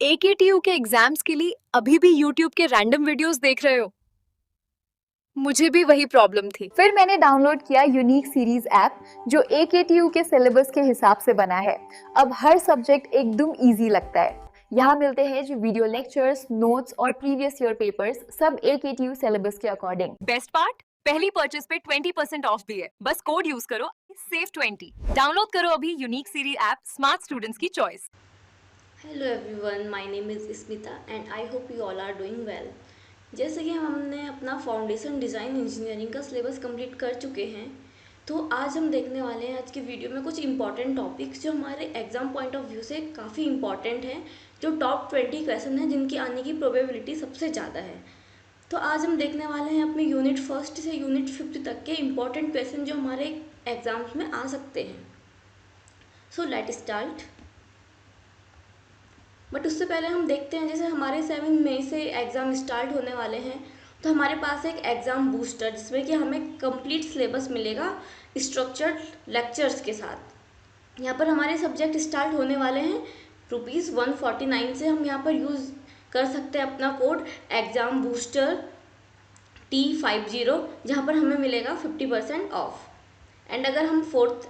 AKTU के exams के लिए अभी भी YouTube के रैंडम वीडियोस देख रहे हो? मुझे भी वही प्रॉब्लम थी। फिर मैंने डाउनलोड किया यूनिक सीरीज ऐप जो AKTU के सिलेबस के हिसाब से बना है। अब हर सब्जेक्ट एकदम इजी लगता है। यहाँ मिलते हैं जो वीडियो लेक्चर्स, नोट्स और प्रीवियस ईयर पेपर्स, सब AKTU सिलेबस के अकॉर्डिंग। बेस्ट पार्ट, पहली परचेज पे 20% ऑफ भी है। बस कोड यूज करो, SAVE20। डाउनलोड करो अभी unique series app, smart students की choice. Hello everyone, my name is Smita and I hope you all are doing well. जैसे कि हमने अपना फाउंडेशन डिज़ाइन इंजीनियरिंग का सिलेबस कंप्लीट कर चुके हैं, तो आज हम देखने वाले हैं आज के वीडियो में कुछ इंपॉर्टेंट टॉपिक्स जो हमारे एग्जाम पॉइंट ऑफ व्यू से काफ़ी इंपॉर्टेंट हैं, जो टॉप 20 क्वेश्चन हैं जिनकी आने की प्रोबेबिलिटी सबसे ज़्यादा है। तो आज हम देखने वाले हैं अपने यूनिट 1 से यूनिट 5 तक के इम्पॉर्टेंट क्वेश्चन जो हमारे एग्जाम्स में आ सकते हैं। So let start. बट उससे पहले हम देखते हैं, जैसे हमारे 7 मई से एग्ज़ाम स्टार्ट होने वाले हैं, तो हमारे पास एक एग्ज़ाम बूस्टर जिसमें कि हमें कंप्लीट सिलेबस मिलेगा स्ट्रक्चर्ड लेक्चर्स के साथ। यहाँ पर हमारे सब्जेक्ट स्टार्ट होने वाले हैं ₹149 से। हम यहाँ पर यूज़ कर सकते हैं अपना कोड एग्ज़ाम बूस्टर T50, जहाँ पर हमें मिलेगा 50% ऑफ। एंड अगर हम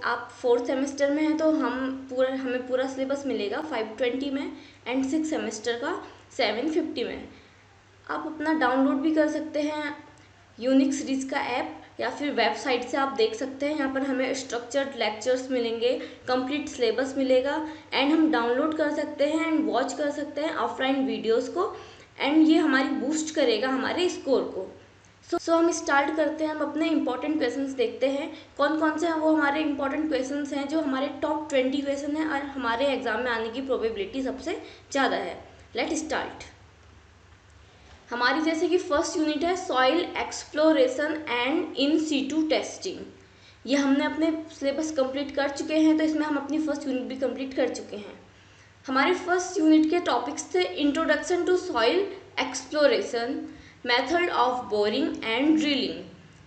आप फोर्थ सेमेस्टर में हैं तो हमें पूरा सिलेबस मिलेगा 520 में एंड 6 सेमेस्टर का 750 में। आप अपना डाउनलोड भी कर सकते हैं यूनिक सीरीज़ का ऐप, या फिर वेबसाइट से आप देख सकते हैं। यहाँ पर हमें स्ट्रक्चर्ड लेक्चर्स मिलेंगे, कंप्लीट सिलेबस मिलेगा एंड हम डाउनलोड कर सकते हैं एंड वॉच कर सकते हैं ऑफलाइन वीडियोज़ को, एंड ये हमारी बूस्ट करेगा हमारे स्कोर को। सो हम स्टार्ट करते हैं। हम अपने इंपॉर्टेंट क्वेश्चंस देखते हैं कौन कौन से हैं वो हमारे इंपॉर्टेंट क्वेश्चंस हैं जो हमारे टॉप 20 क्वेश्चन हैं और हमारे एग्जाम में आने की प्रोबेबिलिटी सबसे ज़्यादा है। Let start. हमारी जैसे कि फर्स्ट यूनिट है soil exploration and in situ testing. ये हमने अपने सिलेबस कंप्लीट कर चुके हैं, तो इसमें हम अपनी फर्स्ट यूनिट भी कंप्लीट कर चुके हैं। हमारे फर्स्ट यूनिट के टॉपिक्स थे introduction to soil exploration, method of boring and drilling.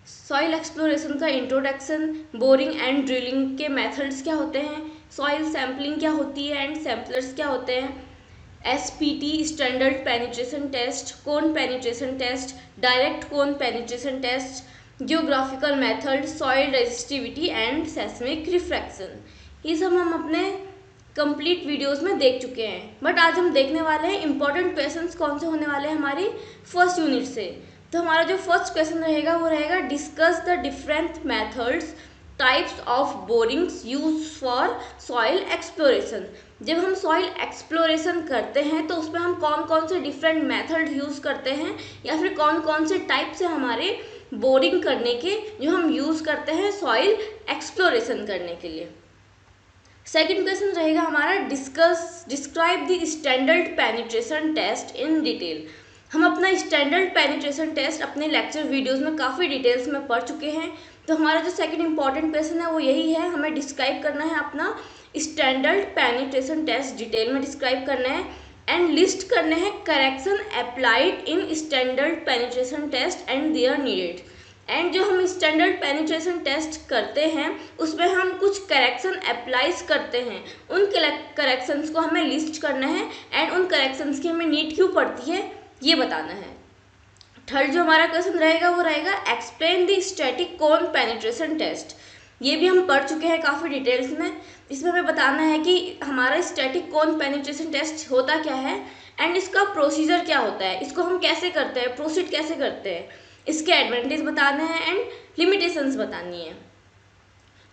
Soil exploration का इंट्रोडक्शन, बोरिंग एंड ड्रिलिंग के मेथड्स क्या होते हैं, सॉइल सैम्पलिंग क्या होती है एंड सैम्पलर्स क्या होते हैं, SPT standard penetration test, cone penetration test, direct cone penetration test, geographical method, soil resistivity and seismic refraction. ये सब हम अपने कंप्लीट वीडियोस में देख चुके हैं। बट आज हम देखने वाले हैं इंपॉर्टेंट क्वेश्चंस कौन से होने वाले हैं हमारी फर्स्ट यूनिट से। तो हमारा जो फर्स्ट क्वेश्चन रहेगा वो रहेगा discuss the different methods types of borings use for soil exploration. जब हम सॉइल एक्सप्लोरेशन करते हैं तो उसमें हम कौन कौन से डिफरेंट मेथड यूज़ करते हैं, या फिर कौन कौन से टाइप से हमारे बोरिंग करने के जो हम यूज़ करते हैं सॉइल एक्सप्लोरेशन करने के लिए। सेकेंड क्वेश्चन रहेगा हमारा describe the standard penetration test in detail. हम अपना स्टैंडर्ड पेनिट्रेशन टेस्ट अपने लेक्चर वीडियोस में काफ़ी डिटेल्स में पढ़ चुके हैं, तो हमारा जो सेकंड इंपॉर्टेंट क्वेश्चन है वो यही है, हमें डिस्क्राइब करना है अपना स्टैंडर्ड पेनिट्रेशन टेस्ट, डिटेल में डिस्क्राइब करना है एंड लिस्ट करने हैं correction applied in standard penetration test and their needed. And जो हम स्टैंडर्ड पेनिट्रेशन टेस्ट करते हैं उसमें हम कुछ करेक्शन अप्लाइज करते हैं, उन करेक्शंस को हमें लिस्ट करना है एंड उन करेक्शंस की हमें नीड क्यों पड़ती है ये बताना है। थर्ड जो हमारा क्वेश्चन रहेगा वो रहेगा explain the static cone penetration test. ये भी हम पढ़ चुके हैं काफ़ी डिटेल्स में। इसमें हमें बताना है कि हमारा स्टैटिक कोन पेनिट्रेशन टेस्ट होता क्या है एंड इसका प्रोसीजर क्या होता है, इसको हम कैसे करते हैं, प्रोसीड कैसे करते हैं, इसके एडवांटेज बताने हैं एंड लिमिटेशंस बतानी है।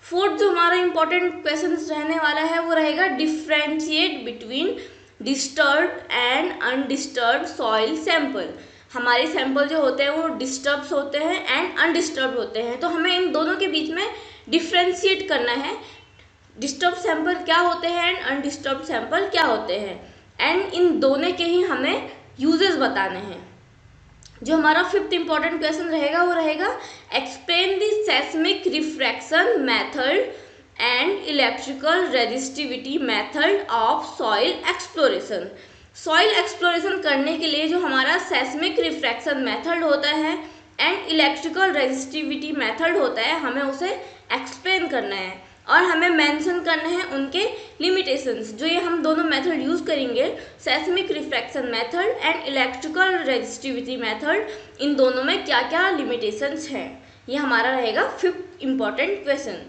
फोर्थ जो हमारा इंपॉर्टेंट क्वेश्चन रहने वाला है वो रहेगा differentiate between disturbed and undisturbed soil sample. हमारे सैंपल जो होते हैं वो डिस्टर्ब्ड होते हैं एंड अनडिस्टर्ब्ड होते हैं, तो हमें इन दोनों के बीच में डिफ्रेंशिएट करना है, डिस्टर्ब सैंपल क्या होते हैं एंड अनडिस्टर्ब्ड सैंपल क्या होते हैं, एंड इन दोनों के ही हमें यूजेस बताने हैं। जो हमारा फिफ्थ इंपॉर्टेंट क्वेश्चन रहेगा वो रहेगा explain the seismic refraction method and electrical resistivity method of soil exploration. Soil exploration करने के लिए जो हमारा सेस्मिक रिफ्रैक्शन मेथड होता है एंड इलेक्ट्रिकल रेजिस्टिविटी मेथड होता है, हमें उसे एक्सप्लेन करना है। और हमें मेंशन करना है उनके लिमिटेशंस। जो ये हम दोनों मेथड यूज़ करेंगे, seismic refraction method and electrical resistivity method, इन दोनों में क्या क्या लिमिटेशंस हैं, ये हमारा रहेगा 5th इम्पॉर्टेंट क्वेश्चन।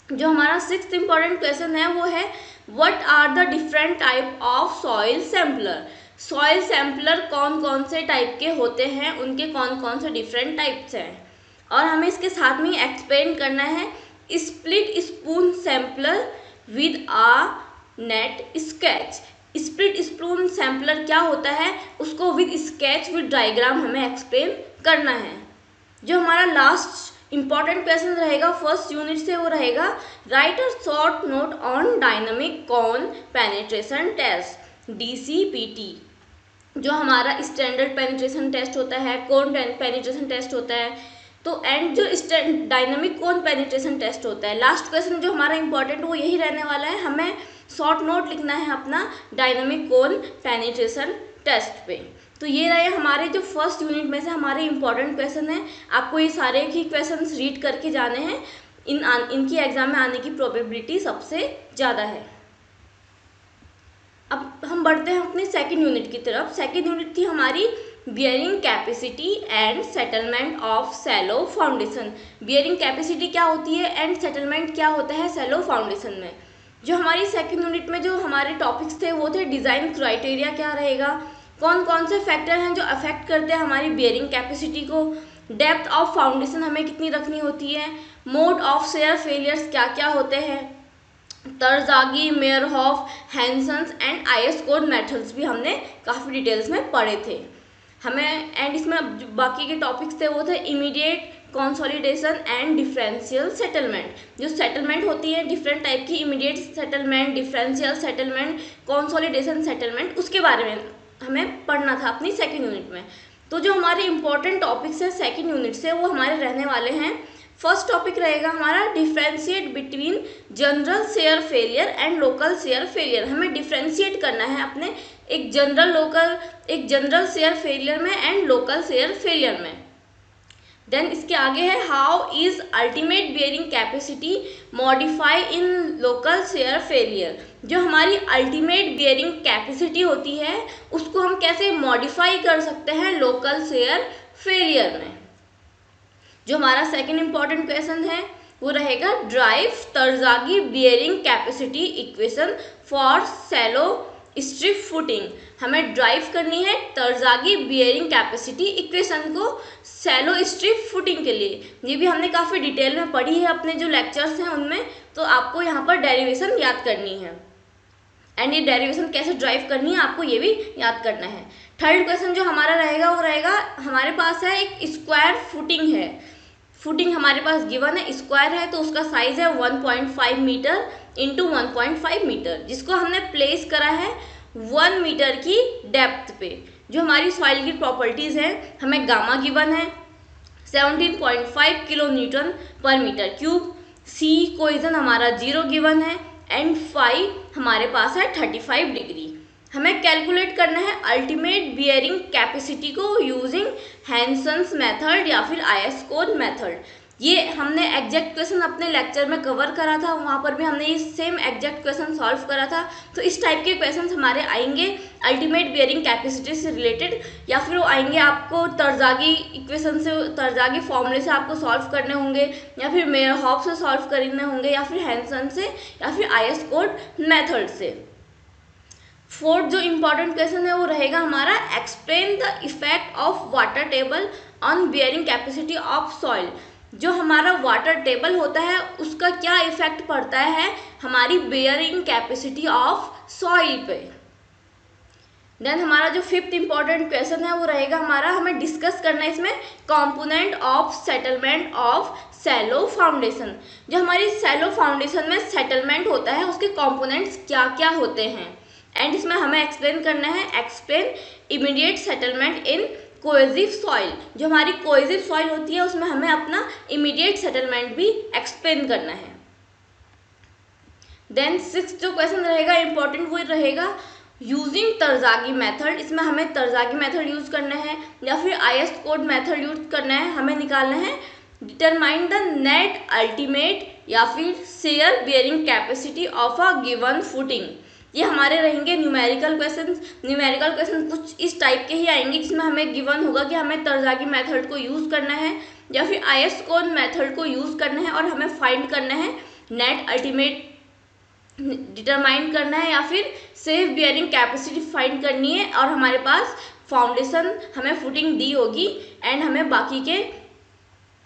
जो हमारा 6th इम्पॉर्टेंट क्वेश्चन है वो है what are the different type of soil sampler. Soil sampler कौन कौन से टाइप के होते हैं, उनके कौन कौन से डिफरेंट टाइप्स हैं, और हमें इसके साथ में एक्सप्लेन करना है split spoon sampler with a neat sketch. Split spoon sampler क्या होता है, उसको विद स्केच विद डायग्राम हमें एक्सप्लेन करना है। जो हमारा लास्ट इम्पॉर्टेंट क्वेश्चन रहेगा फर्स्ट यूनिट से, वो रहेगा write a short note on dynamic cone penetration test, DCPT। जो हमारा स्टैंडर्ड पेनिट्रेशन टेस्ट होता है, कोन पेनिट्रेशन टेस्ट होता है, तो एंड जो डायनामिक कोन पेनिट्रेशन टेस्ट होता है। लास्ट क्वेश्चन जो हमारा इंपॉर्टेंट वो यही रहने वाला है, हमें शॉर्ट नोट लिखना है अपना डायनामिक कोन पेनिट्रेशन टेस्ट पे। तो ये रहे हमारे जो फर्स्ट यूनिट में से हमारे इंपॉर्टेंट क्वेश्चन हैं। आपको ये सारे ही क्वेश्चंस रीड करके जाने हैं, इनकी एग्जाम में आने की प्रोबेबिलिटी सबसे ज़्यादा है। अब हम बढ़ते हैं अपनी सेकेंड यूनिट की तरफ। सेकेंड यूनिट थी हमारी bearing capacity and settlement of shallow foundation. Bearing capacity क्या होती है एंड सेटलमेंट क्या होता है सैलो फाउंडेशन में। जो हमारी सेकेंड यूनिट में जो हमारे टॉपिक्स थे वो थे डिज़ाइन क्राइटेरिया क्या रहेगा, कौन कौन से फैक्टर हैं जो अफेक्ट करते हैं हमारी बियरिंग कैपेसिटी को, डेप्थ ऑफ फाउंडेशन हमें कितनी रखनी होती है, मोड ऑफ शेयर फेलियर्स क्या क्या होते हैं, Terzaghi, Meyerhof, Hansen's and IS code methods भी हमने काफ़ी डिटेल्स में पढ़े थे हमें। एंड इसमें बाकी के टॉपिक्स थे वो थे immediate consolidation and differential settlement. जो सेटलमेंट होती है डिफरेंट टाइप की, immediate settlement, differential settlement, consolidation settlement, उसके बारे में हमें पढ़ना था अपनी सेकेंड यूनिट में। तो जो हमारे इंपॉर्टेंट टॉपिक्स हैं सेकेंड यूनिट से वो हमारे रहने वाले हैं। फर्स्ट टॉपिक रहेगा हमारा differentiate between general share failure and local share failure. हमें डिफरेंशिएट करना है अपने एक जनरल शेयर फेलियर में एंड लोकल शेयर फेलियर में। देन इसके आगे है how is ultimate bearing capacity modify in local share failure. जो हमारी अल्टीमेट बियरिंग कैपेसिटी होती है उसको हम कैसे मॉडिफाई कर सकते हैं लोकल शेयर फेलियर में। जो हमारा सेकंड इंपॉर्टेंट क्वेश्चन है वो रहेगा derive Terzaghi bearing capacity equation for shallow strip footing. हमें ड्राइव करनी है तरजागी बियरिंग कैपेसिटी इक्वेशन को सैलो स्ट्रिप फुटिंग के लिए। ये भी हमने काफ़ी डिटेल में पढ़ी है अपने जो लेक्चर्स हैं उनमें, तो आपको यहाँ पर डेरिवेशन याद करनी है एंड ये डेरिवेशन कैसे ड्राइव करनी है आपको ये भी याद करना है। थर्ड क्वेश्चन जो हमारा रहेगा वो रहेगा हमारे पास है एक स्क्वायर फुटिंग है, फुटिंग हमारे पास गिवन है, स्क्वायर है तो उसका साइज है 1.5 मीटर इंटू 1.5 मीटर, जिसको हमने प्लेस करा है 1 मीटर की डेप्थ पे। जो हमारी सॉइल की प्रॉपर्टीज़ हैं हमें गामा गिवन है 17.5 किलो न्यूटन पर मीटर क्यूब, सी कोइजन हमारा 0 गिवन है एंड फाई हमारे पास है 35 डिग्री। हमें कैलकुलेट करना है अल्टीमेट बियरिंग कैपेसिटी को यूजिंग हैंसन्स मेथड या फिर IS कोड मेथड। ये हमने एग्जैक्ट क्वेश्चन अपने लेक्चर में कवर करा था, वहाँ पर भी हमने ये सेम एग्जैक्ट क्वेश्चन सॉल्व करा था। तो इस टाइप के क्वेश्चंस हमारे आएंगे अल्टीमेट बियरिंग कैपेसिटी से रिलेटेड, या फिर वो आएंगे आपको तरजागी इक्वेशन से, तरजागी फॉर्मूले से आपको सॉल्व करने होंगे, या फिर मेयरहॉफ से सॉल्व करने होंगे, या फिर हैंसन से, या फिर IS कोड मेथड से। फोर्थ जो इम्पॉर्टेंट क्वेश्चन है वो रहेगा हमारा explain the effect of water table on bearing capacity of soil. जो हमारा वाटर टेबल होता है उसका क्या इफेक्ट पड़ता है हमारी बियरिंग कैपेसिटी ऑफ सॉइल पे। देन हमारा जो फिफ्थ इम्पॉर्टेंट क्वेश्चन है वो रहेगा हमारा, हमें डिस्कस करना है इसमें component of settlement of shallow foundation. जो हमारी सैलो फाउंडेशन में सेटलमेंट होता है उसके कंपोनेंट्स क्या क्या होते हैं, एंड इसमें हमें एक्सप्लेन करना है explain immediate settlement in cohesive soil. जो हमारी कोएजिव सॉइल होती है उसमें हमें अपना इमीडिएट सेटलमेंट भी एक्सप्लेन करना है। देन सिक्स्थ जो क्वेश्चन रहेगा इंपॉर्टेंट वो रहेगा यूजिंग तरजागी मेथड। इसमें हमें तरजागी मेथड यूज करना है या फिर IS कोड मेथड यूज करना है। हमें निकालना है डिटरमाइन द नेट अल्टीमेट या फिर share bearing capacity of a given footing. ये हमारे रहेंगे न्यूमेरिकल क्वेश्चंस। न्यूमेरिकल क्वेश्चन कुछ इस टाइप के ही आएंगे जिसमें हमें गिवन होगा कि हमें तरजागी मेथड को यूज़ करना है या फिर आईएस कोड मेथड को यूज़ करना है और हमें फाइंड करना है नेट अल्टीमेट डिटरमाइन करना है या फिर सेफ बियरिंग कैपेसिटी फाइंड करनी है और हमारे पास फाउंडेशन हमें फुटिंग दी होगी एंड हमें बाकी के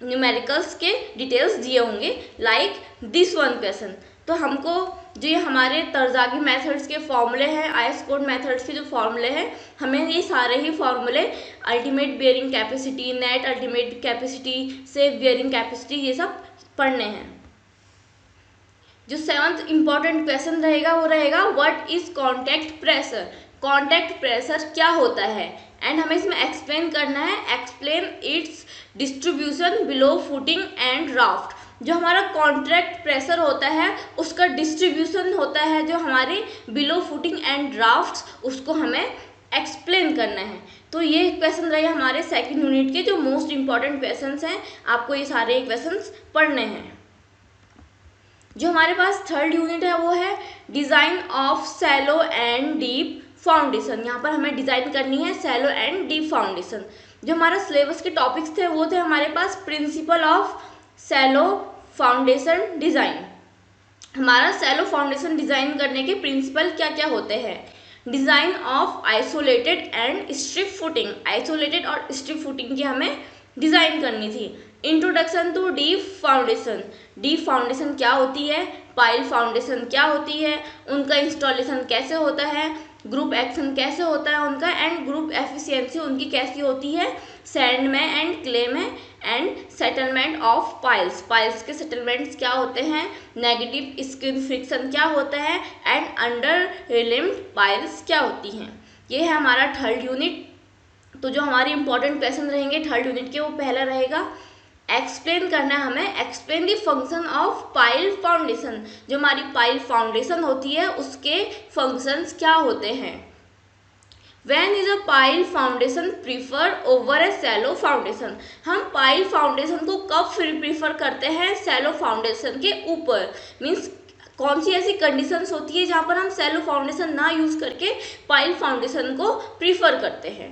न्यूमेरिकल्स के डिटेल्स दिए होंगे लाइक दिस वन क्वेश्चन। तो हमको जो ये हमारे तरजागी मेथड्स के फॉर्मूले हैं, आईएस कोड मेथड्स के जो फॉर्मूले हैं, हमें ये सारे ही फॉर्मूले ultimate bearing capacity, net ultimate capacity, safe bearing capacity, ये सब पढ़ने हैं। जो 7th इम्पॉर्टेंट क्वेश्चन रहेगा वो रहेगा what is contact pressure. Contact pressure क्या होता है एंड हमें इसमें एक्सप्लेन करना है। Explain it's distribution below footing and raft. जो हमारा कॉन्ट्रैक्ट प्रेशर होता है उसका डिस्ट्रीब्यूशन होता है जो हमारे बिलो फुटिंग एंड ड्राफ्ट्स, उसको हमें एक्सप्लेन करना है। तो ये क्वेश्चन रहे हमारे सेकंड यूनिट के जो मोस्ट इंपॉर्टेंट क्वेश्चंस हैं। आपको ये सारे क्वेश्चंस पढ़ने हैं। जो हमारे पास थर्ड यूनिट है वो है design of shallow and deep foundation. यहाँ पर हमें डिज़ाइन करनी है सैलो एंड डीप फाउंडेशन। जो हमारा सिलेबस के टॉपिक्स थे वो थे हमारे पास principle of shallow foundation design. हमारा सैलो फाउंडेशन डिज़ाइन करने के प्रिंसिपल क्या क्या होते हैं। Design of isolated and strip footing. Isolated और स्ट्रिप फुटिंग की हमें डिज़ाइन करनी थी। Introduction to deep foundation. Deep foundation क्या होती है, पाइल फाउंडेशन क्या होती है, उनका इंस्टॉलेशन कैसे होता है, ग्रुप एक्शन कैसे होता है उनका, एंड ग्रुप एफिशिएंसी उनकी कैसी होती है सैंड में एंड क्ले में, and settlement of piles. Piles के सेटलमेंट्स क्या होते हैं, नेगेटिव स्किन फ्रिक्शन क्या होता है, एंड अंडर रिलिम्ड पाइल्स क्या होती हैं। ये है हमारा थर्ड यूनिट। तो जो हमारे इंपॉर्टेंट क्वेश्चन रहेंगे थर्ड यूनिट के वो पहला रहेगा एक्सप्लेन करना है हमें। Explain the function of pile foundation. जो हमारी पाइल फाउंडेशन होती है उसके फंक्शंस क्या होते हैं। When is a pile foundation prefer over a shallow foundation. हम पाइल फाउंडेशन को कब प्रीफर करते हैं सैलो फाउंडेशन के ऊपर। मीन्स कौन सी ऐसी कंडीशंस होती है जहाँ पर हम सैलो फाउंडेशन ना यूज करके पाइल फाउंडेशन को प्रीफर करते हैं।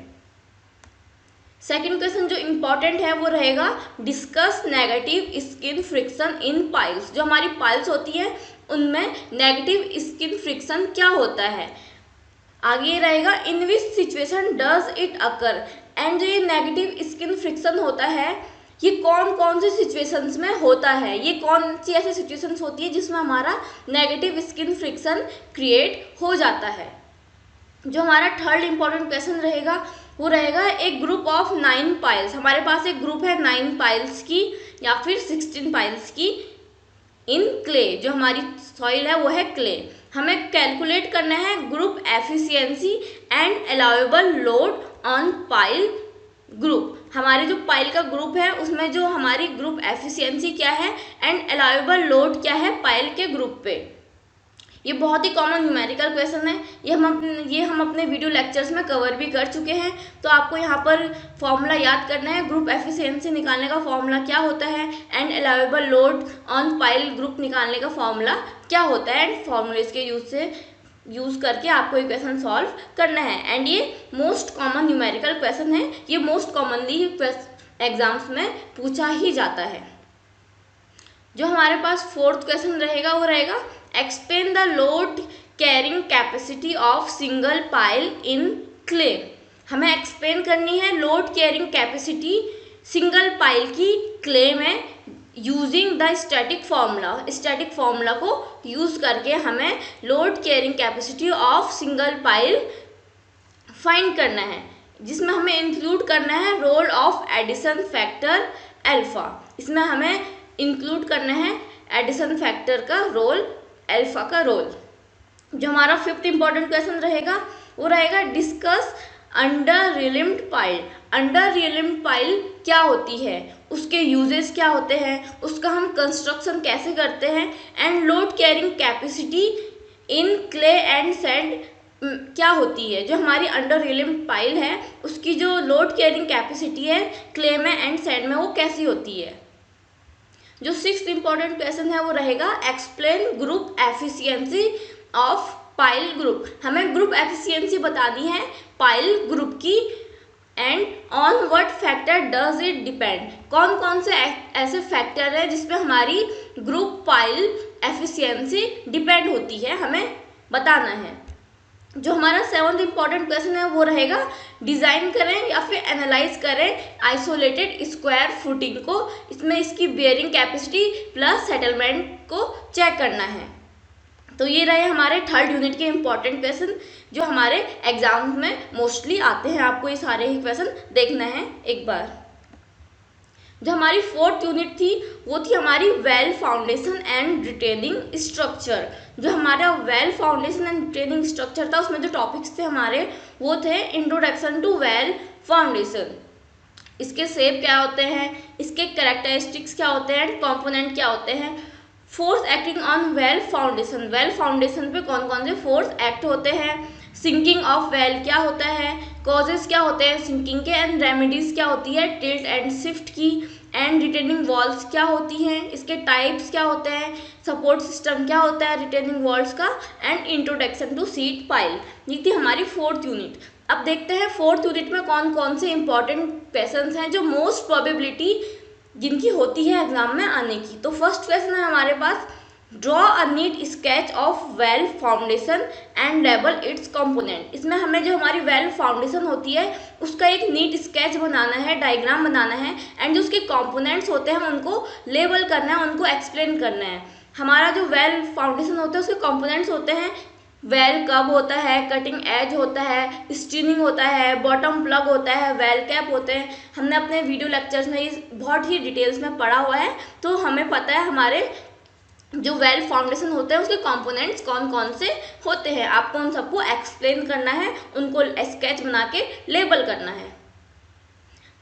सेकेंड क्वेश्चन जो इम्पॉर्टेंट है वो रहेगा डिस्कस नेगेटिव स्किन फ्रिक्शन इन पाइल्स। जो हमारी पाइल्स होती है उनमें नेगेटिव स्किन फ्रिक्शन क्या होता है। आगे रहेगा in which situation does it occur. And जो ये नेगेटिव स्किन फ्रिक्शन होता है ये कौन कौन से सिचुएशंस में होता है, ये कौन सी ऐसी सिचुएशंस होती है जिसमें हमारा नेगेटिव स्किन फ्रिक्शन क्रिएट हो जाता है। जो हमारा थर्ड इम्पॉर्टेंट क्वेश्चन रहेगा वो रहेगा एक ग्रुप ऑफ 9 पाइल्स। हमारे पास एक ग्रुप है 9 पाइल्स की या फिर 16 पाइल्स की इन क्ले। जो हमारी सॉइल है वो है क्ले। हमें कैलकुलेट करना है group efficiency and allowable load on pile group. हमारे जो पाइल का ग्रुप है उसमें जो हमारी ग्रुप एफिशिएंसी क्या है एंड अलाउएबल लोड क्या है पाइल के ग्रुप पे। ये बहुत ही कॉमन न्यूमेरिकल क्वेश्चन है। ये हम अपने वीडियो लेक्चर्स में कवर भी कर चुके हैं। तो आपको यहाँ पर फॉर्मूला याद करना है। ग्रुप एफिशिएंसी निकालने का फॉर्मूला क्या होता है and allowable load on pile group निकालने का फॉर्मूला क्या होता है, एंड फॉर्मूलेज के यूज़ करके आपको ये क्वेश्चन सॉल्व करना है। एंड ये मोस्ट कॉमन न्यूमेरिकल क्वेश्चन है। ये मोस्ट कॉमनली एग्जाम्स में पूछा ही जाता है। जो हमारे पास फोर्थ क्वेश्चन रहेगा वो रहेगा explain the load carrying capacity of single pile in clay. हमें एक्सप्लेन करनी है load carrying capacity single pile की क्ले में using the static formula. Static formula को यूज करके हमें load carrying capacity of single pile find करना है, जिसमें हमें इंक्लूड करना है role of adhesion factor alpha. इसमें हमें इंक्लूड करना है एडिशन फैक्टर का रोल, अल्फा का रोल। जो हमारा फिफ्थ इंपॉर्टेंट क्वेश्चन रहेगा वो रहेगा discuss under reamed pile. Under reamed pile क्या होती है, उसके यूजेस क्या होते हैं, उसका हम कंस्ट्रक्शन कैसे करते हैं, and load carrying capacity in clay and sand क्या होती है। जो हमारी अंडर रिलिम्ड पाइल है उसकी जो लोड कैरिंग कैपेसिटी है क्ले में एंड सैंड में वो कैसी होती है। जो 6th इंपॉर्टेंट क्वेश्चन है वो रहेगा explain group efficiency of pile group. हमें ग्रुप एफिशिएंसी बतानी है पाइल ग्रुप की, and on what factor does it depend, कौन कौन से ऐसे फैक्टर है जिसपे हमारी ग्रुप पाइल एफिशिएंसी डिपेंड होती है, हमें बताना है। जो हमारा 7th इंपॉर्टेंट क्वेश्चन है वो रहेगा डिजाइन करें या फिर एनालाइज करें आइसोलेटेड स्क्वायर फुटिंग को, इसमें इसकी बेयरिंग कैपेसिटी प्लस सेटलमेंट को चेक करना है। तो ये रहे हमारे 3rd यूनिट के इम्पॉर्टेंट क्वेश्चन जो हमारे एग्जाम में मोस्टली आते हैं। आपको ये सारे ही क्वेश्चन देखना है एक बार। जो हमारी 4th यूनिट थी वो थी हमारी well foundation and retaining structure. जो हमारा well foundation and retaining structure था उसमें जो टॉपिक्स थे हमारे वो थे इंट्रोडक्शन टू वेल फाउंडेशन, इसके शेप क्या होते हैं, इसके कैरेक्टरिस्टिक्स क्या होते हैं, कंपोनेंट क्या होते हैं, force acting on well foundation, well foundation पे कौन कौन से फोर्स एक्ट होते हैं, सिंकिंग ऑफ वेल क्या होता है, कॉजेज क्या होते हैं सिंकिंग के, एंड रेमेडीज क्या होती है टिल्ट एंड शिफ्ट की, एंड रिटेनिंग वॉल्स क्या होती हैं, इसके टाइप्स क्या होते हैं, सपोर्ट सिस्टम क्या होता है रिटेनिंग वॉल्स का, and introduction to sheet pile. ये थी हमारी 4th यूनिट। अब देखते हैं 4th यूनिट में कौन कौन से इंपॉर्टेंट क्वेश्चन हैं जो मोस्ट प्रोबेबिलिटी जिनकी होती है एग्जाम में आने की। तो फर्स्ट क्वेश्चन है हमारे पास draw a neat sketch of well foundation and label its component. इसमें हमें जो हमारी वेल फाउंडेशन होती है उसका एक नीट स्केच बनाना है, डायग्राम बनाना है, एंड जो उसके कंपोनेंट्स होते हैं उनको लेबल करना है, उनको एक्सप्लेन करना है। हमारा जो वेल फाउंडेशन होता है उसके कंपोनेंट्स होते हैं वेल कब होता है, कटिंग एज होता है, स्टीनिंग होता है, बॉटम प्लग होता है, वेल कैप होते हैं। हमने अपने वीडियो लेक्चर्स में इस बहुत ही डिटेल्स में पढ़ा हुआ है, तो हमें पता है हमारे जो वेल फाउंडेशन होते हैं उसके कंपोनेंट्स कौन कौन से होते हैं। आपको उन सबको एक्सप्लेन करना है, उनको स्केच बना के लेबल करना है।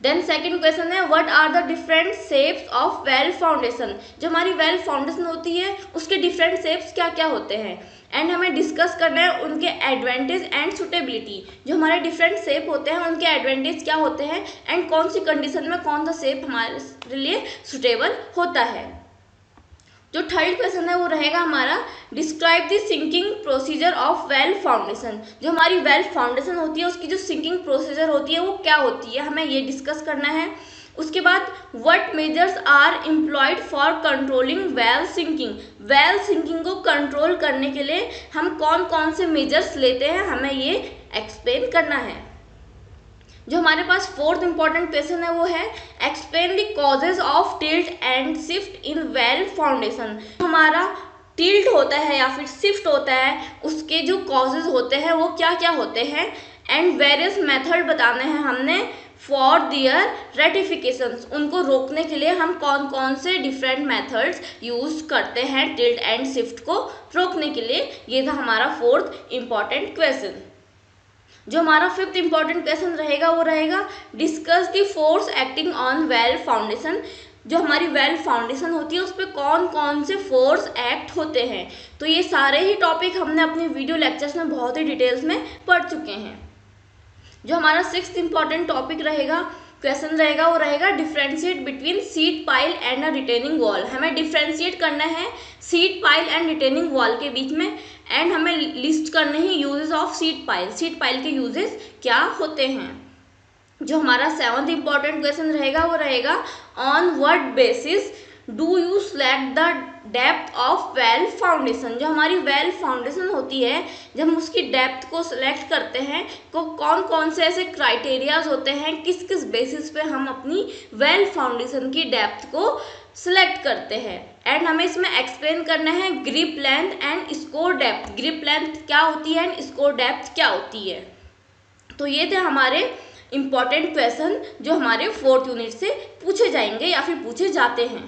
देन सेकंड क्वेश्चन है what are the different shapes of well foundation. जो हमारी वेल फाउंडेशन होती है उसके डिफरेंट शेप्स क्या क्या होते हैं, एंड हमें डिस्कस करना है उनके एडवांटेज एंड सुटेबिलिटी। जो हमारे डिफरेंट शेप होते हैं उनके एडवांटेज क्या होते हैं, एंड कौन सी कंडीशन में कौन सा शेप हमारे लिए सुटेबल होता है। जो 3rd क्वेश्चन है वो रहेगा हमारा describe the sinking procedure of well foundation. जो हमारी वेल फाउंडेशन होती है उसकी जो सिंकिंग प्रोसीजर होती है वो क्या होती है, हमें ये डिस्कस करना है। उसके बाद what measures are employed for controlling well sinking. Well sinking को कंट्रोल करने के लिए हम कौन कौन से मेजर्स लेते हैं, हमें ये एक्सप्लेन करना है। जो हमारे पास 4th इंपॉर्टेंट क्वेश्चन है वो है explain the causes of tilt and shift in well foundation. हमारा टिल्ट होता है या फिर शिफ्ट होता है उसके जो कॉजेज होते हैं वो क्या क्या होते हैं, एंड वेरियस मेथड बताने हैं हमने फॉर दियर रेटिफिकेशंस। उनको रोकने के लिए हम कौन कौन से डिफरेंट मेथड्स यूज करते हैं टिल्ट एंड शिफ्ट को रोकने के लिए। ये था हमारा 4th इंपॉर्टेंट क्वेश्चन। जो हमारा 5th इंपॉर्टेंट क्वेश्चन रहेगा वो रहेगा discuss the force acting on well foundation. जो हमारी वेल फाउंडेशन होती है उस पर कौन कौन से फोर्स एक्ट होते हैं। तो ये सारे ही टॉपिक हमने अपने वीडियो लेक्चर्स में बहुत ही डिटेल्स में पढ़ चुके हैं। जो हमारा 6th इंपॉर्टेंट टॉपिक रहेगा क्वेश्चन रहेगा वो रहेगा differentiate between seat pile and a retaining wall. हमें डिफ्रेंशिएट करना है seat pile and retaining wall के बीच में, एंड हमें लिस्ट करने he uses of seat pile. Seat pile के यूजेस क्या होते हैं। जो हमारा 7th इंपॉर्टेंट क्वेश्चन रहेगा वो रहेगा on what basis do you select the depth of well foundation. जो हमारी वेल फाउंडेशन होती है जब हम उसकी डेप्थ को सिलेक्ट करते हैं तो कौन कौन से ऐसे क्राइटेरियाज होते हैं, किस किस बेसिस पे हम अपनी वेल फाउंडेशन की डेप्थ को सिलेक्ट करते हैं। एंड हमें इसमें एक्सप्लेन करना है grip length and score depth. Grip length क्या होती है एंड स्कोर डेप्थ क्या होती है। तो ये थे हमारे इंपॉर्टेंट क्वेश्चन जो हमारे 4th यूनिट से पूछे जाएंगे या फिर पूछे जाते हैं।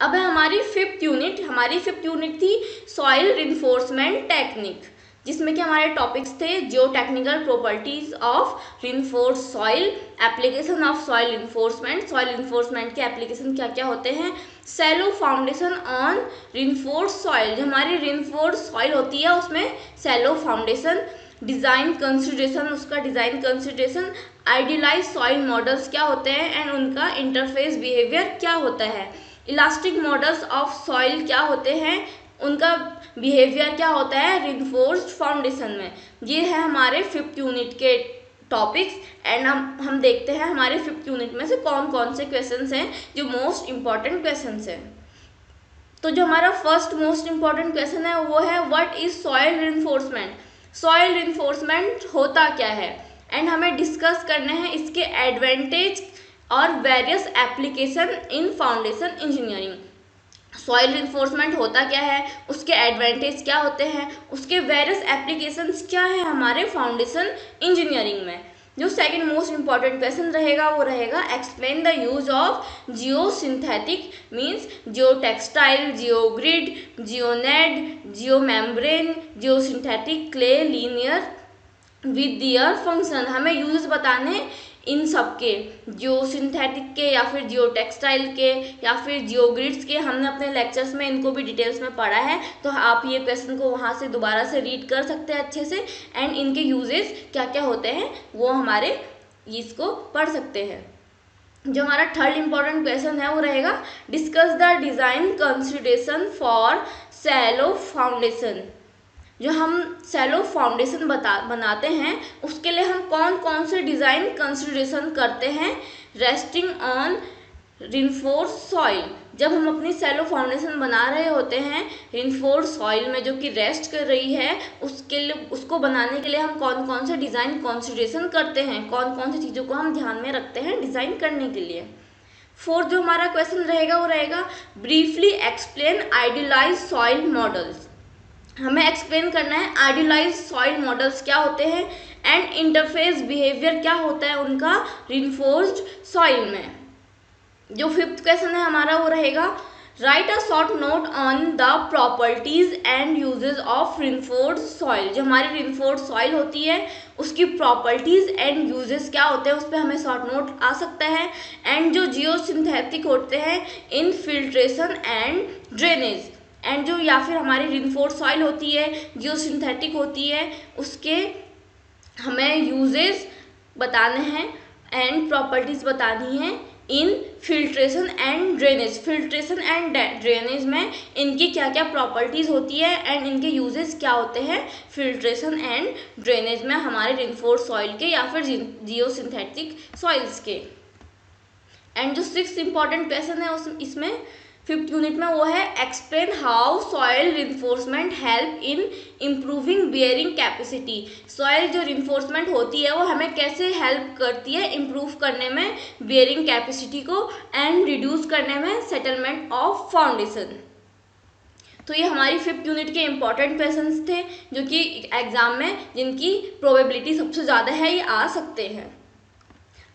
अब है हमारी 5th यूनिट। हमारी 5th यूनिट थी सॉइल रिइंफोर्समेंट टेक्निक, जिसमें कि हमारे टॉपिक्स थे geo technical properties of reinforce soil, application of soil reinforcement. Soil reinforcement के एप्लीकेशन क्या क्या होते हैं, shallow foundation on reinforce soil. जो हमारी रिइंफोर्स सॉइल होती है उसमें सैलो फाउंडेशन, डिज़ाइन कंसिडरेशन, उसका design consideration, idealize soil models क्या होते हैं एंड उनका इंटरफेस बिहेवियर क्या होता है। इलास्टिक मॉडल्स ऑफ सॉइल क्या होते हैं, उनका बिहेवियर क्या होता है रिइंफोर्स्ड फाउंडेशन में। ये है हमारे 5th यूनिट के टॉपिक्स एंड हम देखते हैं हमारे 5th यूनिट में से कौन कौन से क्वेश्चंस हैं जो मोस्ट इम्पॉर्टेंट क्वेश्चंस हैं। तो जो हमारा फर्स्ट मोस्ट इम्पॉर्टेंट क्वेश्चन है वो है what is soil reinforcement. Soil reinforcement होता क्या है एंड हमें डिस्कस करने हैं इसके एडवांटेज और various application in foundation engineering. Soil reinforcement होता क्या है, उसके एडवांटेज क्या होते हैं, उसके वेरियस एप्लीकेशंस क्या है हमारे फाउंडेशन इंजीनियरिंग में। जो सेकंड मोस्ट इम्पॉर्टेंट क्वेश्चन रहेगा वो रहेगा explain the use of geo synthetic means geo textile, geo grid, geo net, geo membrane, geo synthetic clay liner with their function. हमें यूजेस बताने इन सब के, जियो सिंथेटिक के या फिर जियो टेक्सटाइल के या फिर जियो ग्रिड्स के। हमने अपने लेक्चर्स में इनको भी डिटेल्स में पढ़ा है, तो आप ये क्वेश्चन को वहाँ से दोबारा से रीड कर सकते हैं अच्छे से एंड इनके यूजेस क्या क्या होते हैं वो हमारे इसको पढ़ सकते हैं। जो हमारा थर्ड इम्पॉर्टेंट क्वेश्चन है वो रहेगा discuss the design consideration for shallow foundation. जो हम शैलो फाउंडेशन बनाते हैं उसके लिए हम कौन कौन से डिज़ाइन कंसिडरेशन करते हैं रेस्टिंग ऑन रिइंफोर्स सॉइल। जब हम अपनी शैलो फाउंडेशन बना रहे होते हैं रिइंफोर्स सॉइल में जो कि रेस्ट कर रही है, उसके लिए उसको बनाने के लिए हम कौन कौन से डिज़ाइन कंसिडरेशन करते हैं, कौन कौन सी चीज़ों को हम ध्यान में रखते हैं डिज़ाइन करने के लिए। फोर्थ जो हमारा क्वेश्चन रहेगा वो रहेगा briefly explain idealize soil models. हमें एक्सप्लेन करना है आइडियलाइज सॉइल मॉडल्स क्या होते हैं एंड इंटरफेस बिहेवियर क्या होता है उनका रिइंफोर्स्ड सॉइल में। जो 5th क्वेश्चन है हमारा वो रहेगा write a short note on the properties and uses of reinforced soil. जो हमारी रिइंफोर्स्ड सॉइल होती है उसकी प्रॉपर्टीज एंड यूजेस क्या होते हैं उस पर हमें शॉर्ट नोट आ सकता है। एंड जो जियो सिंथेटिक होते हैं इन फिल्ट्रेशन एंड ड्रेनेज एंड जो या फिर हमारी रिइंफोर्स्ड सॉइल होती है जियो सिंथेटिक होती है उसके हमें यूजेस बताने हैं एंड प्रॉपर्टीज बतानी है in filtration and drainage. Filtration and drainage में इनकी क्या क्या प्रॉपर्टीज होती है एंड इनके यूजेस क्या होते हैं फिल्ट्रेशन एंड ड्रेनेज में हमारे रिइंफोर्स्ड सॉइल के या फिर जियो सिंथेटिक सॉइल्स के। एंड जो 6th इम्पॉर्टेंट क्वेश्चन है इसमें 5th यूनिट में वो है explain how soil reinforcement help in improving bearing capacity. Soil जो रिइंफोर्समेंट होती है वो हमें कैसे हेल्प करती है इम्प्रूव करने में बियरिंग कैपेसिटी को एंड रिड्यूस करने में सेटलमेंट ऑफ फाउंडेशन। तो ये हमारी 5th यूनिट के इम्पॉर्टेंट क्वेश्चंस थे जो कि एग्जाम में जिनकी प्रोबेबिलिटी सबसे ज़्यादा है ये आ सकते हैं।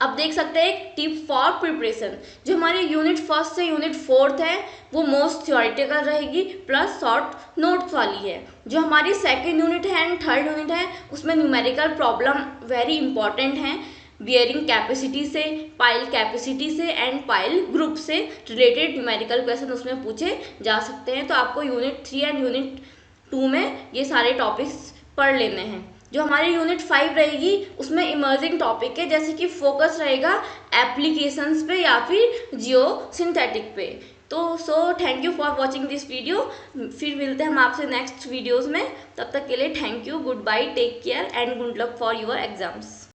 अब देख सकते हैं एक टिप फॉर प्रिपरेशन। जो हमारी यूनिट 1st से यूनिट 4th है वो मोस्ट थियोरिटिकल रहेगी प्लस शॉर्ट नोट्स वाली है। जो हमारी 2nd यूनिट है एंड 3rd यूनिट है उसमें न्यूमेरिकल प्रॉब्लम वेरी इंपॉर्टेंट हैं बियरिंग कैपेसिटी से, पाइल कैपेसिटी से एंड पाइल ग्रुप से रिलेटेड न्यूमेरिकल क्वेश्चन उसमें पूछे जा सकते हैं। तो आपको यूनिट 3 एंड यूनिट 2 में ये सारे टॉपिक्स पढ़ लेने हैं। जो हमारी यूनिट 5 रहेगी उसमें इमर्जिंग टॉपिक है जैसे कि फोकस रहेगा एप्लीकेशंस पे या फिर जियो सिंथेटिक पे। तो thank you for watching this video. फिर मिलते हैं हम आपसे नेक्स्ट वीडियोज़ में। तब तक के लिए thank you, good bye, take care and good luck for your exams.